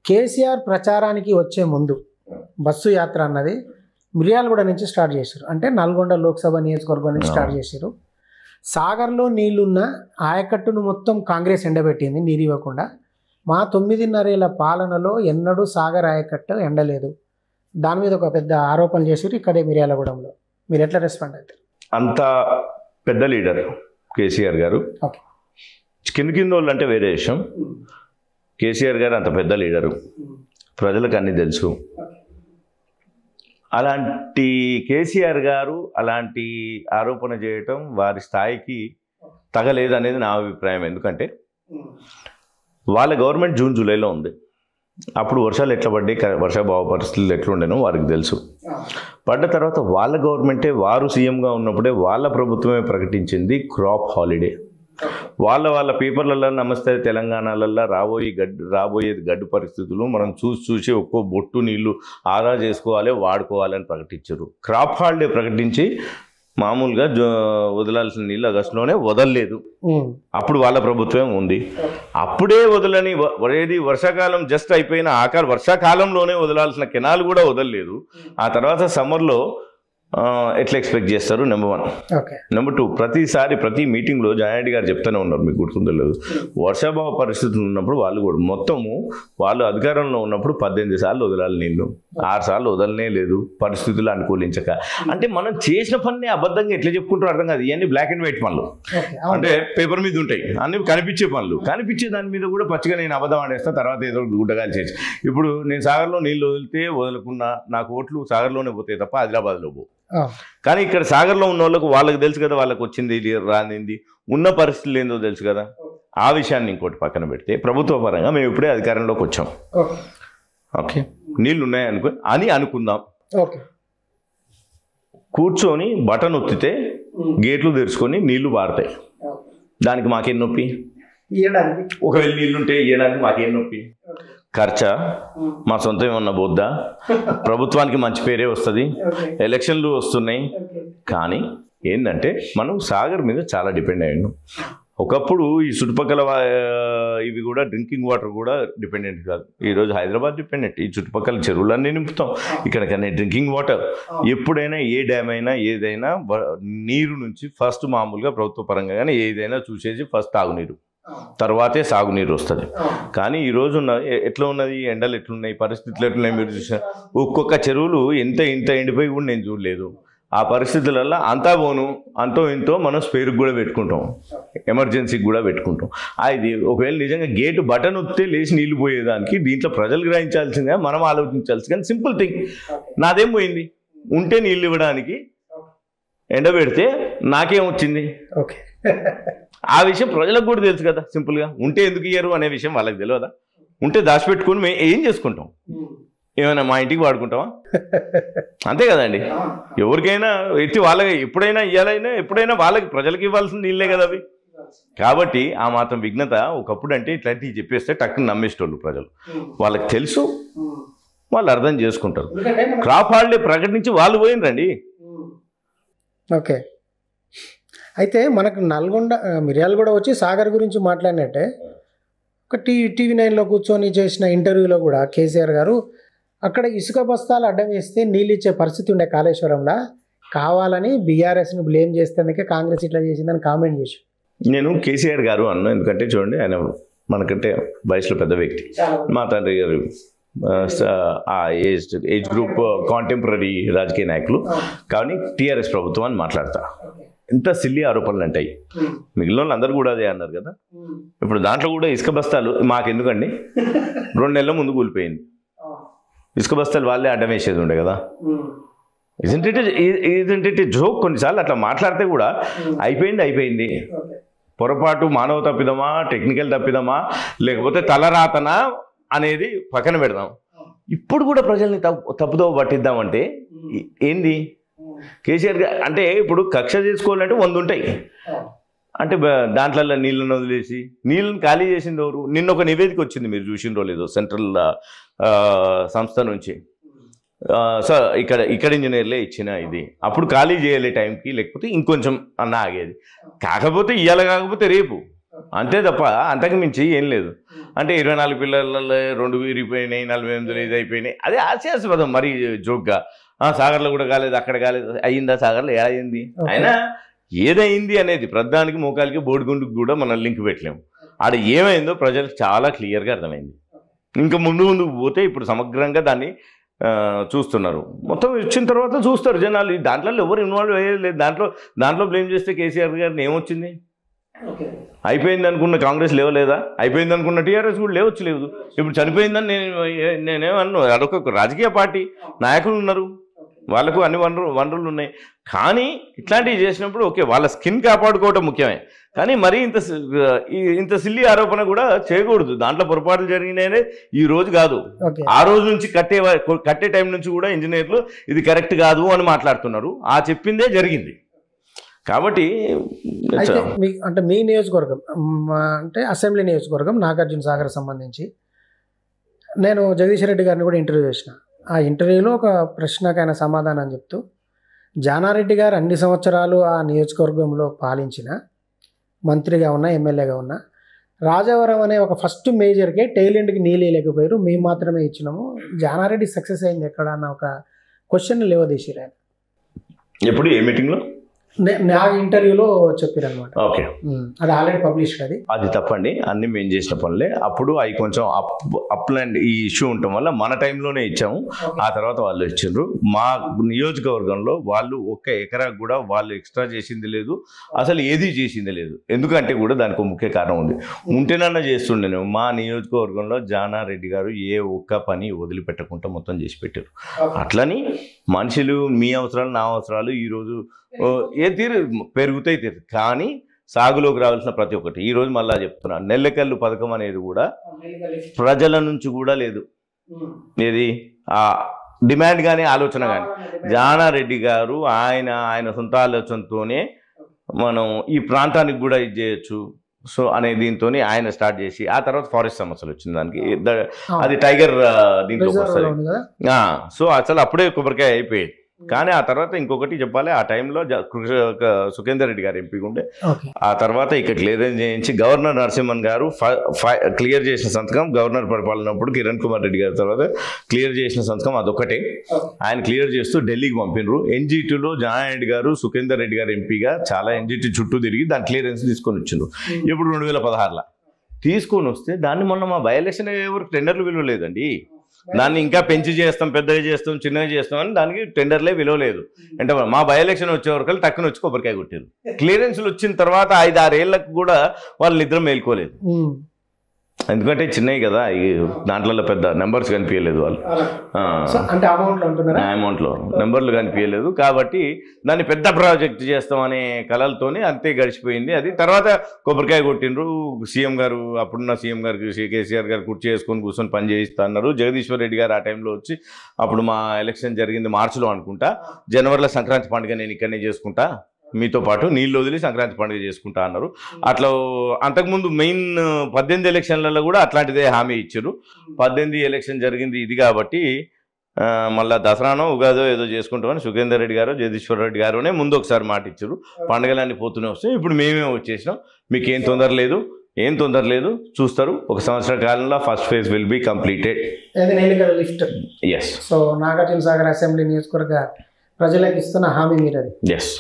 కేసీఆర్ ప్రచారానికి వచ్చే ముందు బస్సు యాత్ర అన్నది మిర్యాలగూడ నుంచి స్టార్ట్ చేశారు. అంటే నల్గొండ లోక్సభ నియోజకవర్గం నుంచి స్టార్ట్ చేశారు. సాగర్లో నీళ్లున్న ఆయకట్టును మొత్తం కాంగ్రెస్ ఎండబెట్టింది, నీరు ఇవ్వకుండా. మా 9.5 ఏళ్ల పాలనలో ఎన్నడూ సాగర్ ఆయకట్టు ఎండలేదు. దాని మీద ఒక పెద్ద ఆరోపణలు చేశారు ఇక్కడే మిర్యాలగూడెంలో. మీరు ఎట్లా రెస్పాండ్ అవుతారు? అంత పెద్ద లీడర్ కేసీఆర్ గారు. కింద వాళ్ళు అంటే వేరే విషయం. కేసీఆర్ గారు అంత పెద్ద లీడరు, ప్రజలకు అన్నీ తెలుసు. అలాంటి కేసీఆర్ గారు అలాంటి ఆరోపణ చేయటం వారి స్థాయికి తగలేదు అనేది నా అభిప్రాయం. ఎందుకంటే వాళ్ళ గవర్నమెంట్ జూన్ జూలైలో ఉంది. అప్పుడు వర్షాలు ఎట్లా పడ్డాయి, వర్షాభావ పరిస్థితులు ఎట్లుండేనో వారికి తెలుసు. పడ్డ తర్వాత వాళ్ళ గవర్నమెంటే, వారు సీఎంగా ఉన్నప్పుడే వాళ్ళ ప్రభుత్వమే ప్రకటించింది క్రాప్ హాలిడే. వాళ్ళ పేపర్లలో నమస్తే తెలంగాణలలో రాబోయేది గడ్డు పరిస్థితులు మనం చూసి ఒక్కో బొట్టు నీళ్లు ఆదా చేసుకోవాలి, వాడుకోవాలని ప్రకటించారు. క్రాప్ హాలిడే ప్రకటించి మామూలుగా వదలాల్సిన నీళ్ళు ఆగస్టులోనే వదలలేదు. అప్పుడు వాళ్ళ ప్రభుత్వం ఉంది. అప్పుడే వదలని ఏది వర్షాకాలం జస్ట్ అయిపోయిన వర్షాకాలంలోనే వదలాల్సిన కెనాల్ కూడా వదలలేదు. ఆ తర్వాత సమ్మర్లో ఎట్లా ఎక్స్పెక్ట్ చేస్తారు? నెంబర్ 1. నెంబర్ 2, ప్రతి మీటింగ్లో జయారెడ్డి గారు చెప్తూనే ఉన్నారు, మీకు గుర్తుందో లేదు, వర్షాభావ పరిస్థితులు ఉన్నప్పుడు వాళ్ళు కూడా వాళ్ళు అధికారంలో ఉన్నప్పుడు 18 సార్లు వదలాలి నీళ్లు, 6 సార్లు వదలనే లేదు పరిస్థితులు అనుకూలించక. అంటే మనం చేసిన పని అబద్ధంగా ఎట్లా చెప్పుకుంటారో అర్థం కాదు. ఇవన్నీ బ్లాక్ అండ్ వైట్ పనులు, అంటే పేపర్ మీద ఉంటాయి, అన్ని కనిపించే పనులు. కనిపించే దాని మీద కూడా పచ్చిగా నేను అబద్ధం ఆడేస్తా, తర్వాత ఏదో గుడ్డగాలు చేసి. ఇప్పుడు నేను సాగర్లో నీళ్ళు వదిలితే వదలకున్నా నాకు ఓట్లు సాగర్లోనే పోతాయి తప్ప ఆదిలాబాద్లో పో. కానీ ఇక్కడ సాగర్లో ఉన్న వాళ్ళకి తెలుసు కదా, వాళ్ళకి వచ్చింది రానింది ఉన్న పరిస్థితులు ఏందో తెలుసు కదా. ఆ విషయాన్ని ఇంకోటి పక్కన పెడితే ప్రభుత్వ పరంగా మేము ఇప్పుడే అధికారంలోకి వచ్చాం. ఓకే, నీళ్ళు ఉన్నాయని అనుకుందాం. కూర్చొని బటన్ ఒత్తితే గేట్లు తెరుచుకొని నీళ్లు పారుతాయి. దానికి మాకేం నొప్పి? ఒకవేళ నీళ్లుంటే ఇవ్వడానికి మాకేం నొప్పి? ఖర్చా మా సొంతం ఏమన్నా బొద్దా? ప్రభుత్వానికి మంచి పేరే వస్తుంది, ఎలక్షన్లు వస్తున్నాయి. కానీ ఏంటంటే మనం సాగర్ మీద చాలా డిపెండ్ అయ్యాను. ఒకప్పుడు ఈ చుట్టుపక్కల ఇవి కూడా డ్రింకింగ్ వాటర్ కూడా డిపెండెంట్ కాదు. ఈరోజు హైదరాబాద్ డిపెండెంట్. ఈ చుట్టుపక్కల చెరువులన్నీ నింపుతాం, ఇక్కడికన్నా డ్రింకింగ్ వాటర్. ఎప్పుడైనా ఏ డ్యామ్ అయినా ఏదైనా నీరు నుంచి ఫస్ట్ మామూలుగా ప్రభుత్వ పరంగా కానీ ఏదైనా చూసేసి ఫస్ట్ తాగునీరు, తర్వాతే సాగునీరు వస్తుంది. కానీ ఈరోజు ఎట్లా ఉన్నది, ఎండలు ఎట్లున్నాయి, పరిస్థితులు ఎట్లున్నాయి మీరు చూసా. ఒక్కొక్క చెరువులు ఇంత ఎండిపోయి కూడా నేను చూడలేదు. ఆ పరిస్థితులలో అంతో ఇంతో మనం స్పేర్కి కూడా పెట్టుకుంటాం, ఎమర్జెన్సీకి కూడా పెట్టుకుంటాం. అది ఒకవేళ నిజంగా గేటు బటన్ వస్తే లేచి నీళ్లు పోయేదానికి దీంట్లో ప్రజలు గ్రహించాల్సిందిగా మనం ఆలోచించాల్సి. కానీ సింపుల్ థింగ్, నాదేం పోయింది? ఉంటే నీళ్ళు ఇవ్వడానికి ఎండబెడితే నాకేం వచ్చింది? ఓకే, ఆ విషయం ప్రజలకు కూడా తెలుసు కదా. సింపుల్గా ఉంటే ఎందుకు ఇయ్యరు అనే విషయం వాళ్ళకి తెలియదా? ఉంటే దాచిపెట్టుకుని మేము ఏం చేసుకుంటాం? ఏమైనా మా ఇంటికి వాడుకుంటామా? అంతే కదండి. ఎవరికైనా ఎత్తి వాళ్ళకి ఎప్పుడైనా ఇవ్వాలైనా ఎప్పుడైనా వాళ్ళకి ప్రజలకు ఇవ్వాల్సిన నీళ్ళే కదా అవి. కాబట్టి ఆ మాత్రం విఘ్నత ఒకప్పుడు అంటే ఇట్లాంటివి చెప్పేస్తే టక్కుని నమ్మేసేటోళ్ళు ప్రజలు. వాళ్ళకి తెలుసు, వాళ్ళు అర్థం చేసుకుంటారు. క్రాప్ హాలిడే ప్రకటించి వాళ్ళు పోయినరండి. ఓకే, అయితే మనకు మిర్యాలగూడ వచ్చి సాగర్ గురించి మాట్లాడినట్టే ఒక టీవీ9లో కూర్చొని చేసిన ఇంటర్వ్యూలో కూడా కేసీఆర్ గారు అక్కడ ఇసుక బస్తాలు అడ్డం వేస్తే నీళ్ళు ఇచ్చే పరిస్థితి ఉండే కాళేశ్వరంలో, కావాలని బీఆర్ఎస్ని బ్లేమ్ చేస్తేందుకే కాంగ్రెస్ ఇట్లా చేసిందని కామెంట్ చేసి. నేను కేసీఆర్ గారు అన్నా, ఎందుకంటే చూడండి ఆయన మనకంటే వయసులో పెద్ద వ్యక్తి. మా తండ్రి గారు ఆ ఏజ్ గ్రూప్ కాంటెంపరీ రాజకీయ నాయకులు. కానీ టీఆర్ఎస్ ప్రభుత్వం అని మాట్లాడతా. ఎంత సిల్లీ ఆరోపణలు అంటాయి. మిగిలిన వాళ్ళు అందరూ కూడా అదే అన్నారు కదా. ఇప్పుడు దాంట్లో కూడా ఇసుక బస్తాలు మాకెందుకండి? 2 నెలల ముందు కూలిపోయింది. ఇసుక బస్తాలు వాళ్ళే అడ్డం వేసేది ఉండే కదా. ఇదంటే జోక్. కొన్నిసార్లు అట్లా మాట్లాడితే కూడా అయిపోయింది. పొరపాటు మానవ తప్పిదమా, టెక్నికల్ తప్పిదమా, లేకపోతే తలరాతనా అనేది పక్కన పెడదాం. ఇప్పుడు కూడా ప్రజల్ని తప్పుదో పట్టిద్దామంటే ఏంది? కేసీఆర్ అంటే ఇప్పుడు కక్ష చేసుకోవాలంటే 100 ఉంటాయి. అంటే దాంట్లో నీళ్ళను వదిలేసి నీళ్ళని ఖాళీ చేసింది ఎవరు? నిన్న ఒక నివేదిక వచ్చింది, మీరు చూసిండ్రో లేదో, సెంట్రల్ సంస్థ నుంచి. సార్ ఇక్కడ ఇంజనీర్లే ఇచ్చిన ఇది. అప్పుడు ఖాళీ చేయాలి టైంకి, లేకపోతే ఇంకొంచెం అన్న ఆగేది. కాకపోతే ఇవాళ కాకపోతే రేపు, అంతే తప్ప అంతకు మించి ఏం లేదు. అంటే 24 పిల్లలలో 2 విరిగిపోయినాయి, 48 ఇది అయిపోయినాయి. అదే హాస్యాస్పదం మరీ జోక్గా. సాగర్లో కూడా కాలేదు, అక్కడ కాలేదు, అయ్యిందా సాగర్లో ఏదైంది? అయినా ఏదైంది అనేది ప్రధానికి మోకాలికి బోడిగుండుకు కూడా మనం లింక్ పెట్టలేము. ఆడ ఏమైందో ప్రజలకు చాలా క్లియర్గా అర్థమైంది. ఇంకా ముందుకు పోతే ఇప్పుడు సమగ్రంగా దాన్ని చూస్తున్నారు. మొత్తం వచ్చిన తర్వాత చూస్తారు జనాలు. దాంట్లో ఎవరు ఇన్వాల్వ్ అయ్యేది. దాంట్లో బ్లేమ్ చేస్తే కేసీఆర్ గారిని ఏమొచ్చింది? అయిపోయింది అనుకున్న కాంగ్రెస్ లేవలేదా? అయిపోయింది అనుకున్న టీఆర్ఎస్ కూడా లేవచ్చు. ఇప్పుడు చనిపోయిందని నేనేమన్నా. అదొక రాజకీయ పార్టీ, నాయకులు ఉన్నారు, వాళ్ళకు అన్ని వనరులు ఉన్నాయి. కానీ ఇట్లాంటివి చేసినప్పుడు ఓకే, వాళ్ళ స్కిన్ కాపాడుకోవటం ముఖ్యమే. కానీ మరీ ఇంత సిల్లి ఆరోపణ కూడా చేయకూడదు. దాంట్లో పొరపాట్లు జరిగినాయనే ఈ రోజు కాదు, ఆ రోజు నుంచి కట్టే టైం నుంచి కూడా ఇంజనీర్లు ఇది కరెక్ట్ కాదు అని మాట్లాడుతున్నారు. చెప్పిందే జరిగింది. కాబట్టి అంటే మీ నియోజకవర్గం అంటే అసెంబ్లీ నియోజకవర్గం నాగార్జున సాగర్ సంబంధించి నేను జగదీష్ రెడ్డి గారిని కూడా ఇంటర్వ్యూ చేసిన. ఆ ఇంటర్వ్యూలో ఒక ప్రశ్నకు ఆయన సమాధానం చెప్తూ, జానారెడ్డి గారు అన్ని సంవత్సరాలు ఆ నియోజకవర్గంలో పాలించిన, మంత్రిగా ఉన్నా, ఎమ్మెల్యేగా ఉన్నా, రాజవరం అనే ఒక ఫస్ట్ మేజర్కే టైల్ ఎండ్కి నీళ్ళు లేకపోయారు, మేము మాత్రమే ఇచ్చినాము, జానారెడ్డి సక్సెస్ అయింది ఎక్కడ అన్న ఒక క్వశ్చన్ లేవదీసిరు ఆయన. ఎప్పుడు ఏ మీటింగ్లో? నా ఇంటర్వ్యూలో చెప్పారనమాట. ఓకే, అది ఆల్రెడీ పబ్లిష్డ్. అది తప్పండి. అన్ని మేము చేసిన పనులే. అప్పుడు అవి కొంచెం అప్లాండ్ ఈ ఇష్యూ ఉండటం వల్ల మన టైంలోనే ఇచ్చాము. ఆ తర్వాత వాళ్ళు ఇచ్చిండ్రు. మా నియోజకవర్గంలో వాళ్ళు 1 ఎకరాకు కూడా వాళ్ళు ఎక్స్ట్రా చేసింది లేదు, అసలు ఏది చేసింది లేదు. ఎందుకంటే కూడా దానికి ఒక ముఖ్య కారణం ఉంది. ఉంటేనన్నా చేస్తుండే. మా నియోజకవర్గంలో జానారెడ్డి గారు ఏ ఒక్క పని వదిలిపెట్టకుండా మొత్తం చేసి పెట్టారు. అట్లని మనుషులు మీ అవసరాలు నా అవసరాలు ఈరోజు ఏ తీరు పెరుగుతాయి తీరు, కానీ సాగులోకి రావాల్సిన ప్రతి ఒక్కటి ఈరోజు మళ్ళా చెప్తున్నా, నెల్లకల్లు పథకం అనేది కూడా ప్రజల నుంచి కూడా లేదు. ఏది ఆ డిమాండ్ కానీ ఆలోచన కానీ జానారెడ్డి గారు ఆయన సొంత ఆలోచనతోనే మనం ఈ ప్రాంతానికి కూడా ఇది చేయొచ్చు సో అనే దీంతో ఆయన స్టార్ట్ చేసి ఆ తర్వాత ఫారెస్ట్ సమస్యలు వచ్చింది. దానికి అది టైగర్ దీంట్లోకి వస్తుంది. సో అసలు అప్పుడే కొబ్బరికాయ అయిపోయేది. కానీ ఆ తర్వాత ఇంకొకటి చెప్పాలి, ఆ టైంలో సుఖేందర్ రెడ్డి గారు ఎంపీ ఉండే. ఆ తర్వాత ఇక్కడ క్లియరెన్స్ చేయించి గవర్నర్ నరసింహన్ గారు క్లియర్ చేసిన సంతకం, గవర్నర్ పరిపాలనప్పుడు కిరణ్ కుమార్ రెడ్డి గారి తర్వాత క్లియర్ చేసిన సంతకం అదొకటే. ఆయన క్లియర్ చేస్తూ ఢిల్లీకి పంపినరు. ఎన్జిటీలో జానారెడ్డి గారు సుఖేందర్ రెడ్డి గారు ఎంపీగా చాలా ఎన్జిటీ చుట్టూ తిరిగి దాని క్లియరెన్స్ తీసుకొని వచ్చిండ్రు. ఇప్పుడు 2016లో తీసుకొని వస్తే దాన్ని మొన్న మా బై ఎలక్షన్ ఎవరికి టెండర్లు విలువ లేదండి. దాన్ని ఇంకా పెంచి చేస్తాం, పెద్దగా చేస్తాం, చిన్నగా చేస్తాం అని దానికి టెండర్లే విలువ లేదు. అంటే మా బై ఎలక్షన్ వచ్చే వరకు టక్కున వచ్చి కొబ్బరికాయ కొట్టారు. క్లియరెన్స్లు వచ్చిన తర్వాత 5-6 ఏళ్ళకు కూడా వాళ్ళు నిద్ర మేల్కోలేదు. ఎందుకంటే చిన్నవి కదా, ఈ దాంట్లో పెద్ద నెంబర్స్ కనిపించలేదు వాళ్ళు, అమౌంట్లో నెంబర్లు కనిపించలేదు. కాబట్టి దాన్ని పెద్ద ప్రాజెక్ట్ చేస్తామనే కళలతోనే అంతే గడిచిపోయింది. అది తర్వాత కొబ్బరికాయ కొట్టిండ్రు. సీఎం గారు, అప్పుడున్న సీఎం గారికి కేసీఆర్ గారు కుర్చీ చేసుకొని కూర్చొని పని చేయిస్తా అన్నారు. జగదీశ్వర్ రెడ్డి గారు ఆ టైంలో వచ్చి, అప్పుడు మా ఎలక్షన్ జరిగింది మార్చిలో అనుకుంటా, జనవరిలో సంక్రాంతి పండుగ నేను ఇక్కడనే చేసుకుంటా, మీతో పాటు నీళ్ళు వదిలి సంక్రాంతి పండుగ చేసుకుంటా అన్నారు. అట్లా అంతకుముందు మెయిన్ 18 ఎలక్షన్లలో కూడా అట్లాంటిదే హామీ ఇచ్చారు. 18 ఎలక్షన్ జరిగింది ఇది కాబట్టి మళ్ళీ దసరానో ఉగాదో ఏదో చేసుకుంటామని సుఖేందర్ రెడ్డి గారు జగదీశ్వర్ రెడ్డి గారునే ముందు ఒకసారి మాట ఇచ్చారు. పండుగలన్నీ పోతూనే వస్తాయి. ఇప్పుడు మేమే వచ్చేసినాం, మీకు ఏం తొందర లేదు చూస్తారు. 1 సంవత్సర కాలంలో first phase will be completed. Yes. So Nagarjuna Sagar assembly నియోజకవర్గ ప్రజలకు ఇస్తున్న హామీ మీరు అది. ఎస్.